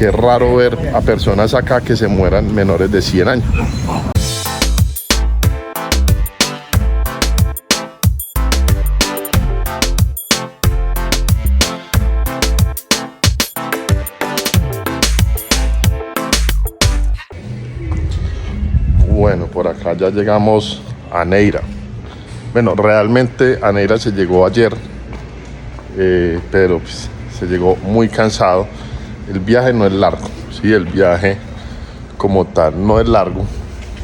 Qué raro ver a personas acá que se mueran menores de 100 años. Bueno, por acá ya llegamos a Neira. Bueno, realmente a Neira se llegó ayer, pero pues, se llegó muy cansado. El viaje no es largo, sí, el viaje como tal no es largo,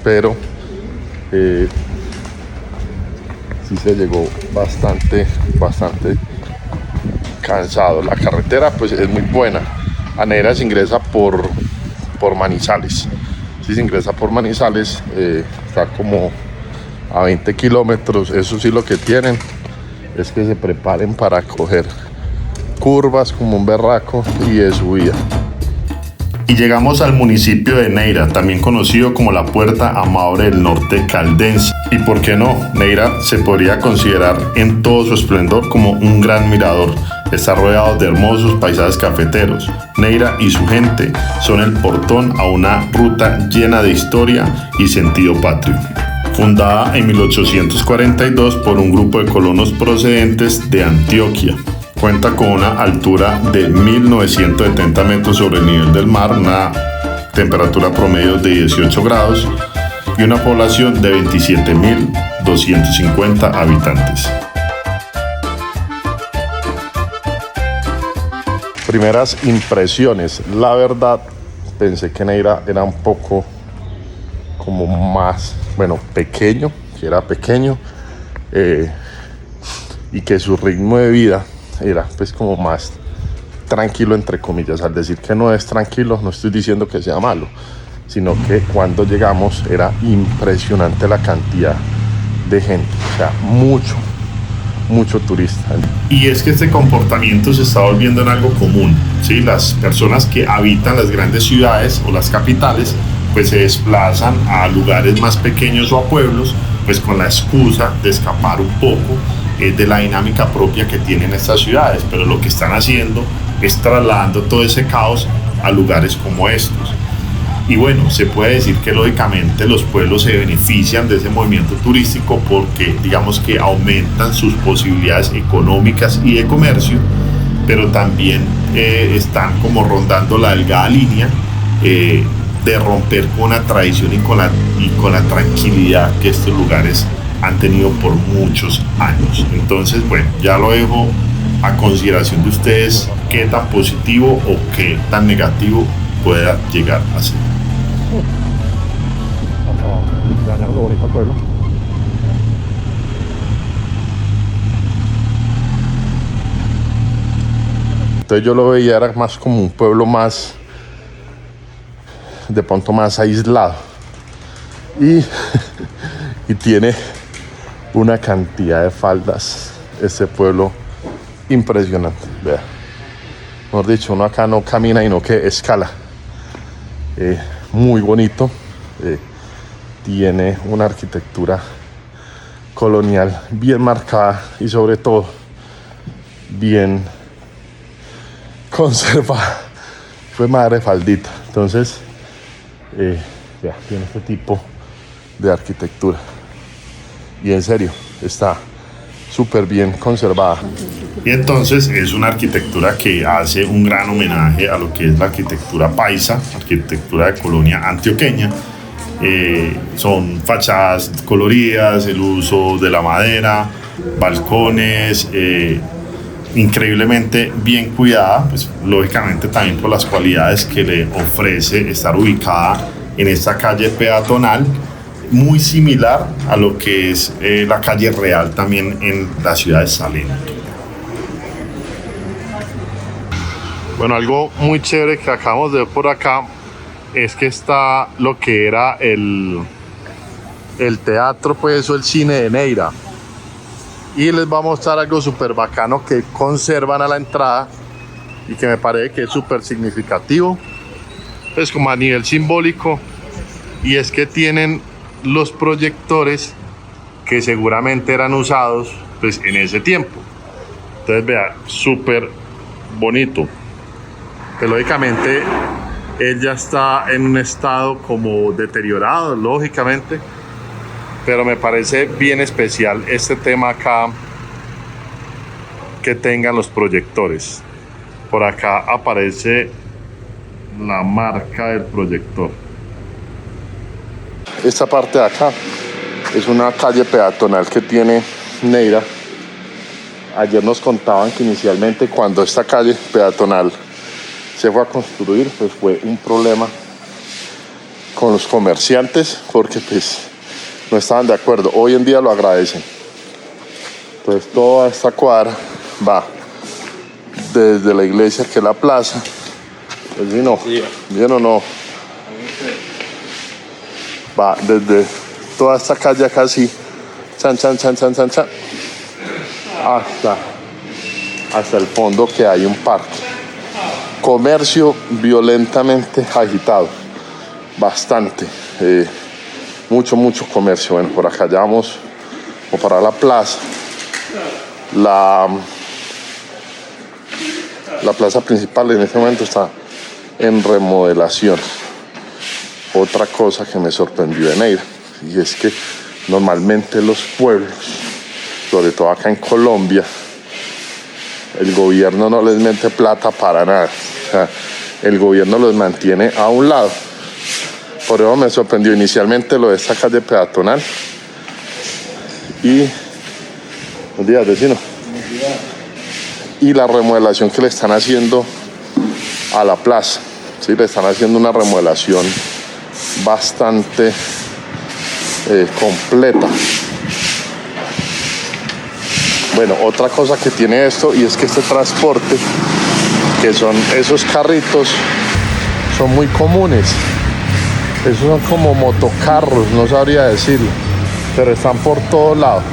pero sí se llegó bastante cansado. La carretera pues es muy buena. A Neira se ingresa por Manizales. Si se ingresa por Manizales, está como a 20 kilómetros. Eso sí, lo que tienen es que se preparen para coger curvas como un berraco y de subida. Y llegamos al municipio de Neira, también conocido como la Puerta a Maure del Norte caldense. Y por qué no, Neira se podría considerar en todo su esplendor como un gran mirador. Está rodeado de hermosos paisajes cafeteros. Neira y su gente son el portón a una ruta llena de historia y sentido patrio. Fundada en 1842 por un grupo de colonos procedentes de Antioquia. Cuenta con una altura de 1970 metros sobre el nivel del mar, una temperatura promedio de 18 grados y una población de 27.250 habitantes. Primeras impresiones. La verdad, pensé que Neira era un poco como más, pequeño, que era pequeño, y que su ritmo de vida era pues como más tranquilo, entre comillas. Al decir que no es tranquilo, no estoy diciendo que sea malo, sino que cuando llegamos era impresionante la cantidad de gente, o sea, mucho turista. Y es que este comportamiento se está volviendo en algo común, ¿sí? Las personas que habitan las grandes ciudades o las capitales pues se desplazan a lugares más pequeños o a pueblos pues con la excusa de escapar un poco de la dinámica propia que tienen estas ciudades, pero lo que están haciendo es trasladando todo ese caos a lugares como estos. Y bueno, se puede decir que lógicamente los pueblos se benefician de ese movimiento turístico porque digamos que aumentan sus posibilidades económicas y de comercio, pero también están como rondando la delgada línea de romper con la tradición y con la tranquilidad que estos lugares han tenido por muchos años. Entonces, bueno, ya lo dejo a consideración de ustedes qué tan positivo o qué tan negativo pueda llegar a ser. Entonces yo lo veía era más como un pueblo más, de pronto más aislado, y tiene una cantidad de faldas este pueblo impresionante. Vea, mejor dicho, uno acá no camina y no que escala. Muy bonito, tiene una arquitectura colonial bien marcada y sobre todo bien conservada. Fue madre faldita. Entonces tiene este tipo de arquitectura y en serio está súper bien conservada. Y entonces es una arquitectura que hace un gran homenaje a lo que es la arquitectura paisa, arquitectura de colonia antioqueña. Son fachadas coloridas, el uso de la madera, balcones, increíblemente bien cuidada, pues lógicamente también por las cualidades que le ofrece estar ubicada en esta calle peatonal, muy similar a lo que es la calle Real también en la ciudad de Salento. Bueno, algo muy chévere que acabamos de ver por acá es que está lo que era el teatro, pues, o el cine de Neira. Y les voy a mostrar algo súper bacano que conservan a la entrada y que me parece que es súper significativo, pues como a nivel simbólico, y es que tienen los proyectores que seguramente eran usados pues en ese tiempo. Entonces vean, súper bonito. Que lógicamente Él ya está en un estado como deteriorado, lógicamente, pero me parece bien especial este tema acá, que tengan los proyectores. Por acá aparece la marca del proyector. Esta parte de acá es una calle peatonal que tiene Neira. Ayer nos contaban que inicialmente, cuando esta calle peatonal se fue a construir, pues fue un problema con los comerciantes, porque pues no estaban de acuerdo. Hoy en día lo agradecen. Entonces toda esta cuadra va desde la iglesia, que es la plaza. Pues sí, no, bien o no, va desde toda esta calle acá así, chan, hasta el fondo, que hay un parque. Comercio violentamente agitado, bastante, mucho comercio. Bueno, por acá ya vamos o para la plaza. La plaza principal en este momento está en remodelación. Otra cosa que me sorprendió de Neira, y es que normalmente los pueblos, sobre todo acá en Colombia, el gobierno no les mete plata para nada. O sea, el gobierno los mantiene a un lado. Por eso me sorprendió inicialmente lo de esta calle peatonal. Y buenos días, vecino. Y la remodelación que le están haciendo a la plaza. ¿Sí? Le están haciendo una remodelación bastante completa. Bueno, otra cosa que tiene esto, y es que este transporte, que son esos carritos, son muy comunes. Esos son como motocarros, no sabría decirlo, pero están por todos lados.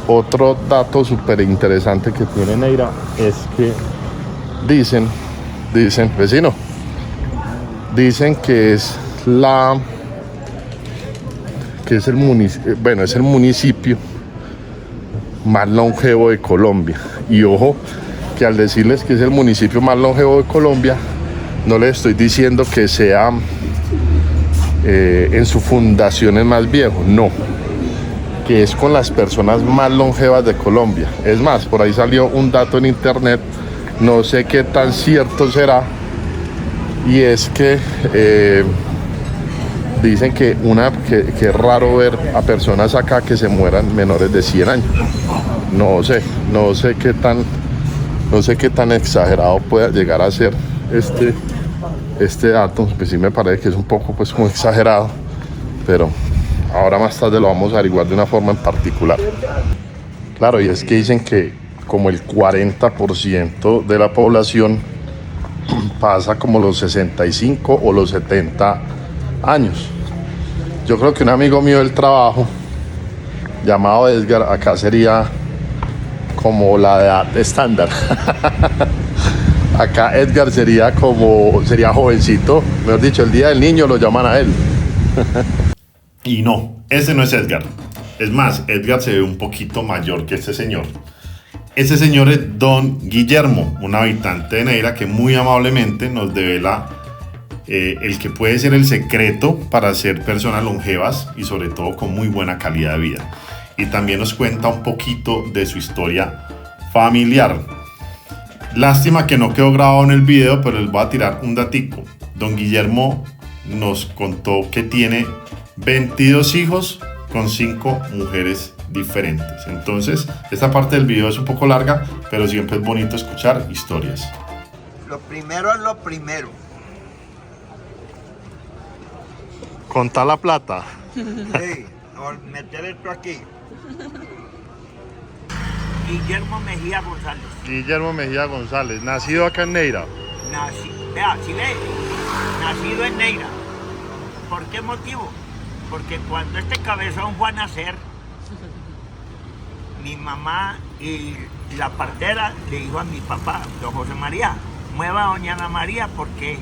Otro dato súper interesante que tiene Neira es que dicen, vecino, dicen que es el municipio más longevo de Colombia. Y ojo, que al decirles que es el municipio más longevo de Colombia, no les estoy diciendo que sea en su fundación es más viejo, no, que es con las personas más longevas de Colombia. Es más, por ahí salió un dato en internet, no sé qué tan cierto será, y es que dicen que es raro ver a personas acá que se mueran menores de 100 años. No sé qué tan exagerado pueda llegar a ser este dato. Pues sí me parece que es un poco pues como exagerado, pero ahora más tarde lo vamos a averiguar de una forma en particular. Claro, y es que dicen que como el 40% de la población pasa como los 65 o los 70 años. Yo creo que un amigo mío del trabajo, llamado Edgar, acá sería como la edad estándar. Acá Edgar sería jovencito, mejor dicho, el día del niño lo llaman a él. Y no, ese no es Edgar. Es más, Edgar se ve un poquito mayor que este señor. Ese señor es Don Guillermo, un habitante de Neira, que muy amablemente nos devela el que puede ser el secreto para ser personas longevas y sobre todo con muy buena calidad de vida. Y también nos cuenta un poquito de su historia familiar. Lástima que no quedó grabado en el video, pero les voy a tirar un datico. Don Guillermo nos contó que tiene 22 hijos con 5 mujeres diferentes. Entonces, esta parte del video es un poco larga, pero siempre es bonito escuchar historias. Lo primero es lo primero. Contar la plata. Sí, meter esto aquí. Guillermo Mejía González. Guillermo Mejía González, nacido acá en Neira. Nacido en Neira. ¿Por qué motivo? Porque cuando este cabezón fue a nacer, mi mamá y la partera le dijo a mi papá, don José María, mueva a doña Ana María porque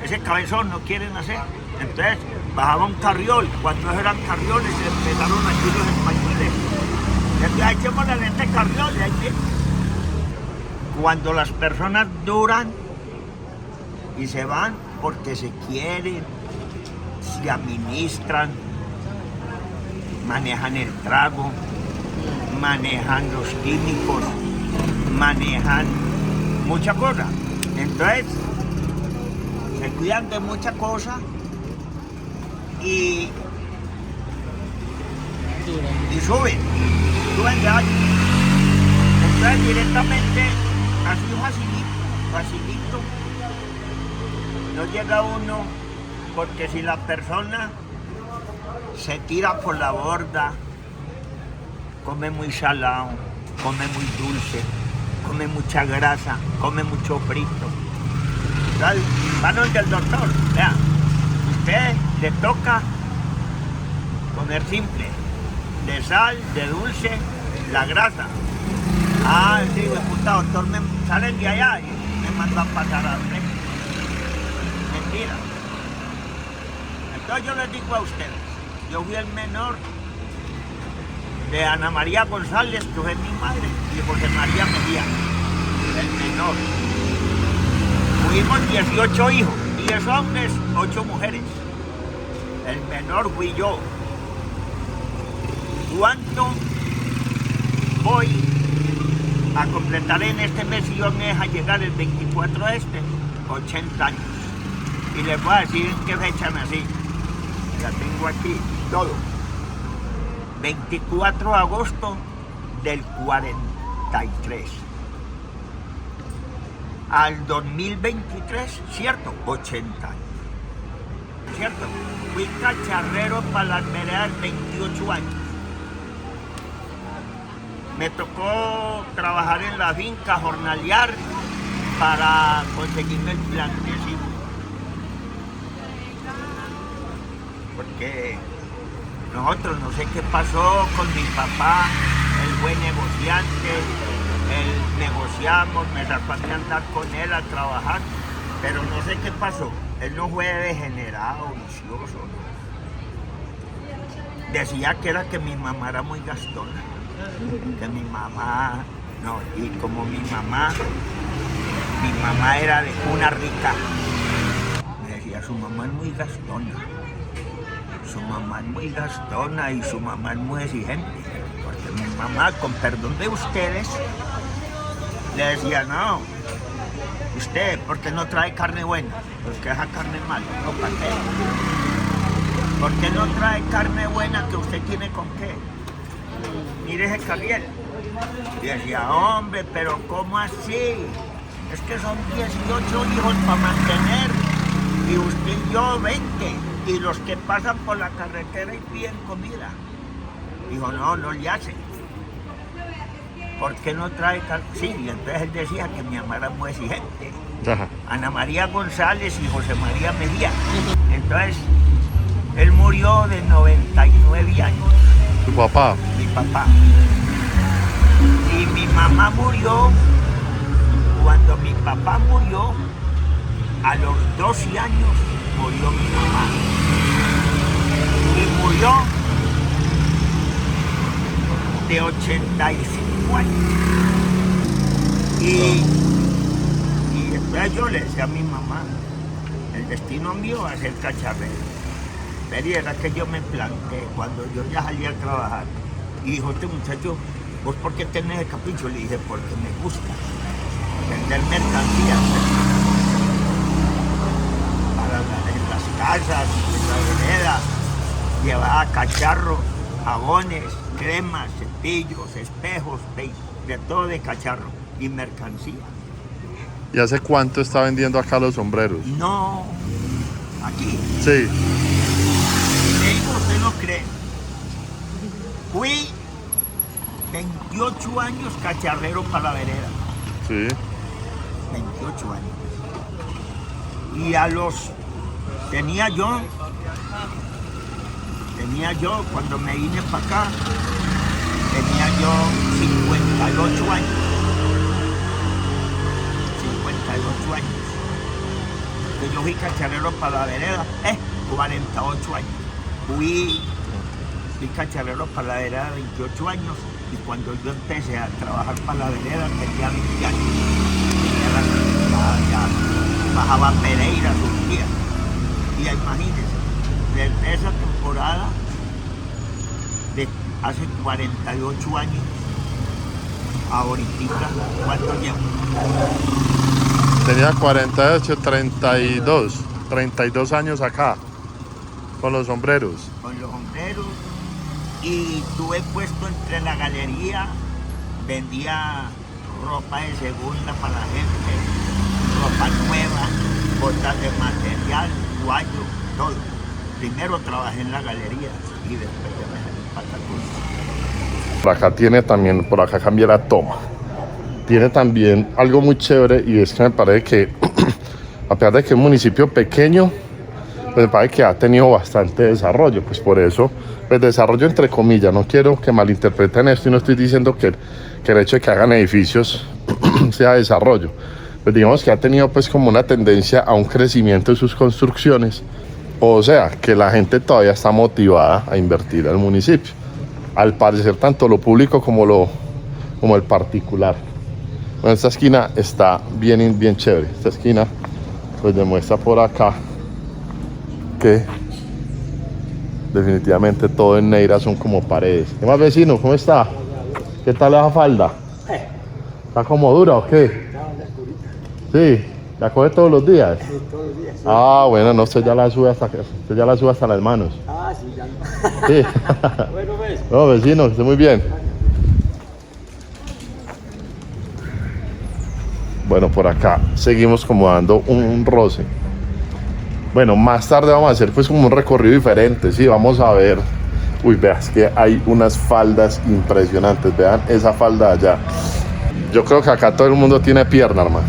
ese cabezón no quiere nacer. Entonces bajaba un carriol, cuando eran carrioles empezaron aquí los españoles. Entonces echémosle a este carriol y ahí Cuando las personas duran y se van porque se quieren, se administran, manejan el trago, manejan los químicos, manejan muchas cosas. Entonces, se cuidan de muchas cosas y suben de años. Entonces, directamente, así facilito, no llega uno, porque si la persona se tira por la borda, come muy salado, come muy dulce, come mucha grasa, come mucho frito. Entonces, van donde el doctor, vea, usted le toca comer simple, de sal, de dulce, la grasa. Ah, sí, puta, doctor, me salen de allá y me mandó a pasar a usted. Mentira. Entonces yo les digo a ustedes, yo fui el menor de Ana María González, que fue mi madre, y de José María Mejía, el menor. Tuvimos 18 hijos, 10 hombres, 8 mujeres. El menor fui yo. ¿Cuánto voy a completar en este mes si yo me deja llegar el 24 de 80 años? Y les voy a decir en qué fecha nací. La tengo aquí, todo. 24 de agosto del 43. Al 2023, ¿cierto? 80 años. ¿Cierto? Fui cacharrero para las veredas 28 años. Me tocó trabajar en la finca, jornalear, para conseguirme el plantecito. Porque nosotros, no sé qué pasó con mi papá, el buen negociante, negociamos, me sacó a andar con él a trabajar, pero no sé qué pasó. Él no fue degenerado, vicioso, ¿no? Decía que era que mi mamá era muy gastona. Que mi mamá, no, y como mi mamá era de cuna rica, me decía, su mamá es muy gastona, su mamá es muy gastona y su mamá es muy exigente, porque mi mamá, con perdón de ustedes, le decía, no, usted, ¿por qué no trae carne buena? Porque deja carne mala, no, ¿para qué? ¿Por qué no trae carne buena que usted tiene con qué? Mire ese Gabriel. Y decía, hombre, pero ¿cómo así? Es que son 18 hijos para mantener, y usted y yo 20, y los que pasan por la carretera y piden comida. Dijo, no le hace. ¿Por qué no trae carne? Sí, y entonces él decía que mi mamá era muy exigente. Ajá. Ana María González y José María Mejía. Entonces, él murió de 99 años. ¿Tu papá? Mi papá. Y mi mamá murió, cuando mi papá murió, a los 12 años murió mi mamá. Y murió de 85 años. Y después yo le decía a mi mamá, el destino mío va a ser cacharrero. Pero era que yo me planté cuando yo ya salí a trabajar. Y dijo, este muchacho, ¿vos por qué tenés el capricho? Le dije, porque me gusta vender mercancías en las casas, en la vereda. Llevaba cacharro, jabones, cremas, cepillos, espejos, de todo de cacharro y mercancía. ¿Y hace cuánto está vendiendo acá los sombreros? No, aquí. Sí. Usted no cree. Fui 28 años cacharrero para la vereda. Sí. 28 años. Y a los... Tenía yo, cuando me vine para acá, tenía yo 58 años. 58 años. Que yo fui cacharrero para la vereda, 48 años. Fui cacharrero para la vereda 28 años, y cuando yo empecé a trabajar para la vereda tenía 20 años. bajaba Pereira, Turquía. Y imagínense, desde esa temporada, de hace 48 años, ahorita, ¿cuánto llevo? Tenía 48, 32 años acá, con los sombreros. Con los sombreros, y tuve puesto entre la galería, vendía ropa de segunda para la gente, ropa nueva, botas de material, guayo, todo. Primero trabajé en la galería y después ya me salí para Cataluña. Por acá tiene también, por acá cambié la toma. Tiene también algo muy chévere, y es que me parece que a pesar de que es un municipio pequeño, pues me parece que ha tenido bastante desarrollo. Pues por eso, pues desarrollo entre comillas, no quiero que malinterpreten esto y no estoy diciendo que el hecho de que hagan edificios sea desarrollo. Pues digamos que ha tenido pues como una tendencia a un crecimiento de sus construcciones, o sea, que la gente todavía está motivada a invertir en el municipio. Al parecer tanto lo público como el particular. Bueno, esta esquina está bien chévere. Esta esquina pues demuestra por acá que definitivamente todo en Neira son como paredes. ¿Qué más, vecino? ¿Cómo está? ¿Qué tal esa falda? ¿Está como dura o qué? Sí, ¿la coge todos los días? Sí, todos los días. Sí. Ah, bueno, no, usted ya la sube hasta las manos. Ah, sí, ya. Sí. Bueno, ves. No, vecino, esté muy bien. Bueno, por acá seguimos como dando un roce. Bueno, más tarde vamos a hacer pues como un recorrido diferente, sí, vamos a ver. Uy, veas que hay unas faldas impresionantes, vean esa falda allá. Yo creo que acá todo el mundo tiene pierna, hermano.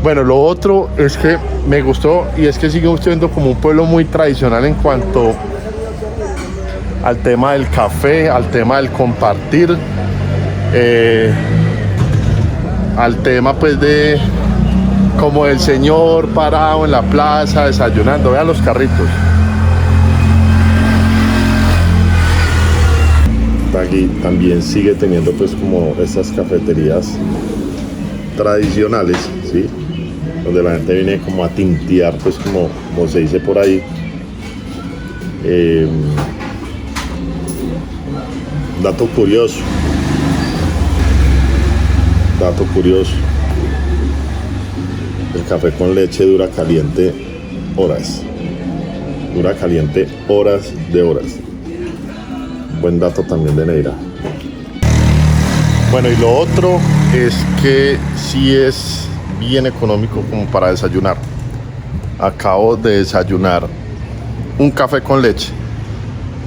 Bueno, lo otro es que me gustó, y es que sigue siendo como un pueblo muy tradicional en cuanto al tema del café, al tema del compartir, al tema pues de como el señor parado en la plaza desayunando. Vean los carritos. Aquí también sigue teniendo pues como estas cafeterías tradicionales, ¿sí? Donde la gente viene como a tintear, pues como se dice por ahí. Dato curioso. El café con leche dura caliente horas. Dura caliente horas de horas. Buen dato también de Neira. Bueno, y lo otro es que sí es bien económico como para desayunar. Acabo de desayunar un café con leche,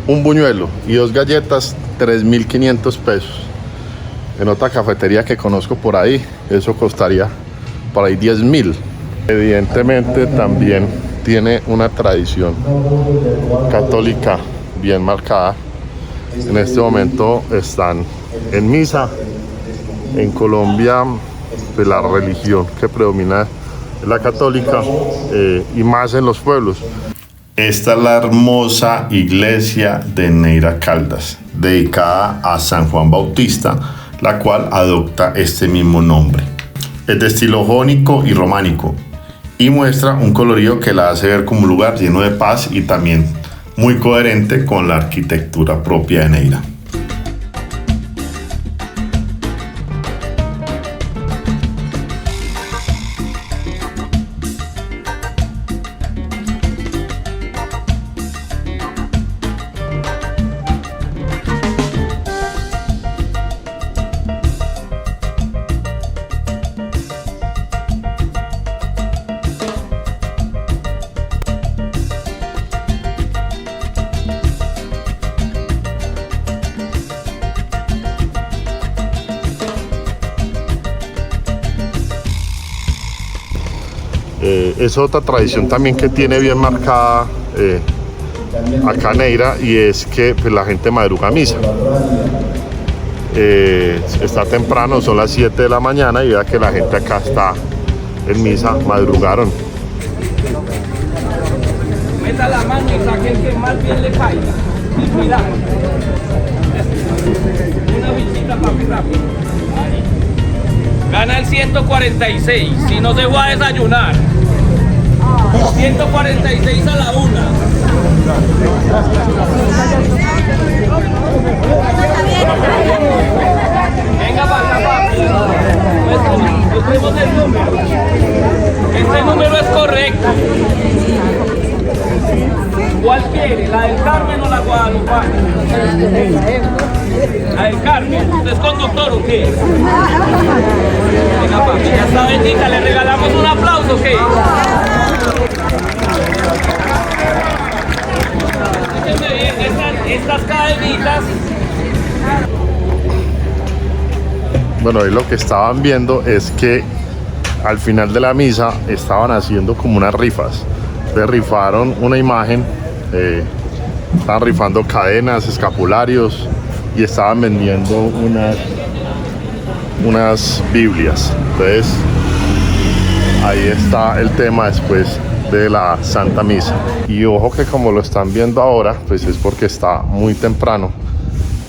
un buñuelo y 2 galletas, 3.500 pesos. En otra cafetería que conozco por ahí, eso costaría por ahí 10.000. Evidentemente también tiene una tradición católica bien marcada. En este momento están en misa. En Colombia, pues la religión que predomina es la católica, y más en los pueblos. Esta es la hermosa iglesia de Neira Caldas, dedicada a San Juan Bautista, la cual adopta este mismo nombre. Es de estilo jónico y románico y muestra un colorido que la hace ver como un lugar lleno de paz y también muy coherente con la arquitectura propia de Neira. Es otra tradición también que tiene bien marcada acá en Neira, y es que pues, la gente madruga a misa. Está temprano, son las 7 de la mañana, y vea que la gente acá está en misa, madrugaron. Meta la mano y saque el que más bien le caiga. Y cuidado. Una visita para rápido. Ahí. Gana el 146, si no se va a desayunar. 146 a la 1. Venga para acá, papi. Busquemos el número. Este número es correcto. ¿Cuál quiere? ¿La del Carmen o la Guadalupana? La del Carmen. ¿Usted es conductor o qué? Venga, papi, ya está bendita. ¿Le regalamos un aplauso o qué? Escúchenme bien, estas cadenitas. Bueno, ahí lo que estaban viendo es que al final de la misa estaban haciendo como unas rifas. Entonces rifaron una imagen, estaban rifando cadenas, escapularios y estaban vendiendo unas Biblias. Entonces ahí está el tema después de la Santa Misa. Y ojo que como lo están viendo ahora, pues es porque está muy temprano,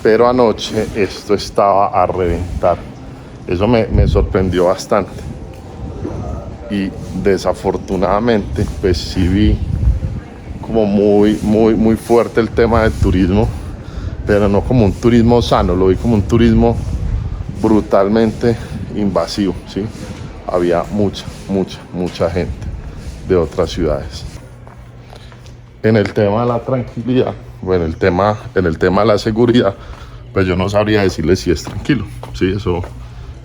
pero anoche esto estaba a reventar. Eso me sorprendió bastante. Y desafortunadamente pues sí vi como muy fuerte el tema del turismo, pero no como un turismo sano, lo vi como un turismo brutalmente invasivo, ¿sí? Había mucha gente de otras ciudades. En el tema de la tranquilidad, bueno, en el tema de la seguridad, pues yo no sabría decirles si es tranquilo, ¿sí? Eso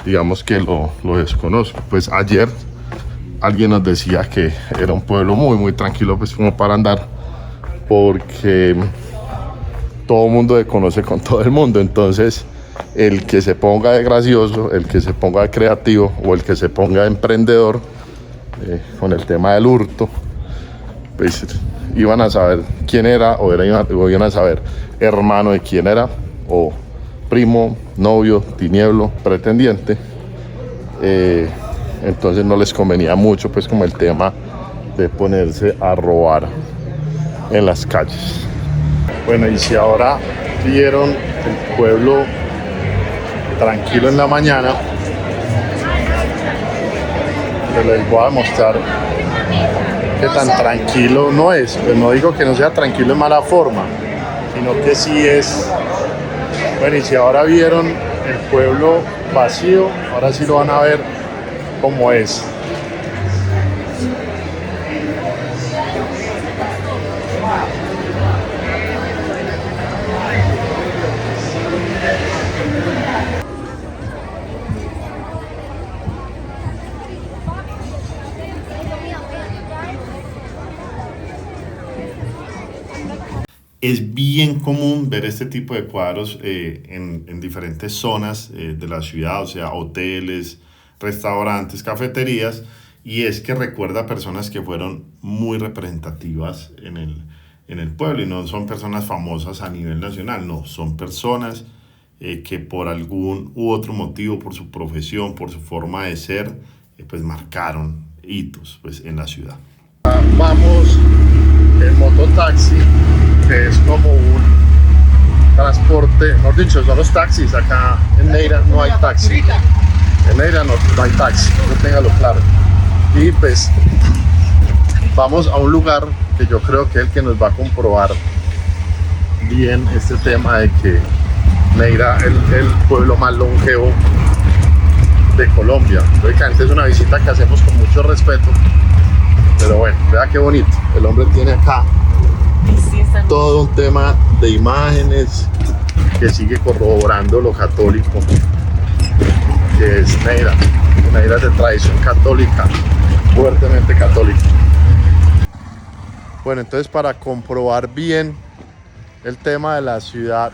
digamos que lo desconozco. Pues ayer alguien nos decía que era un pueblo muy tranquilo, pues como para andar, porque todo el mundo se conoce con todo el mundo. Entonces el que se ponga de gracioso, el que se ponga de creativo o el que se ponga de emprendedor con el tema del hurto, pues iban a saber quién era o iban a saber hermano de quién era, o primo, novio, tinieblo, pretendiente. Entonces no les convenía mucho pues como el tema de ponerse a robar en las calles. Bueno, y si ahora vieron el pueblo tranquilo en la mañana, les voy a mostrar qué tan tranquilo no es. Pues no digo que no sea tranquilo en mala forma, sino que sí es. Bueno, y si ahora vieron el pueblo vacío, ahora sí lo van a ver como es. Es bien común ver este tipo de cuadros en diferentes zonas de la ciudad, o sea, hoteles, restaurantes, cafeterías, y es que recuerda a personas que fueron muy representativas en el pueblo, y no son personas famosas a nivel nacional, no, son personas que por algún u otro motivo, por su profesión, por su forma de ser, pues marcaron hitos pues, en la ciudad. Vamos en mototaxi, que es como un transporte, mejor dicho, son los taxis. Acá en Neira no hay taxi. En Neira no hay taxi, no téngalo claro. Y pues vamos a un lugar que yo creo que es el que nos va a comprobar bien este tema de que Neira es el pueblo más longevo de Colombia. Lógicamente es una visita que hacemos con mucho respeto, pero bueno, vea qué bonito. El hombre tiene acá todo un tema de imágenes que sigue corroborando lo católico que es Neira. Neira es de tradición católica, fuertemente católica. Bueno, entonces para comprobar bien el tema de la ciudad,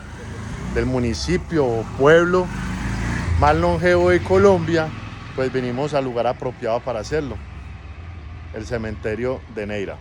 del municipio o pueblo más longevo de Colombia, pues venimos al lugar apropiado para hacerlo, el cementerio de Neira.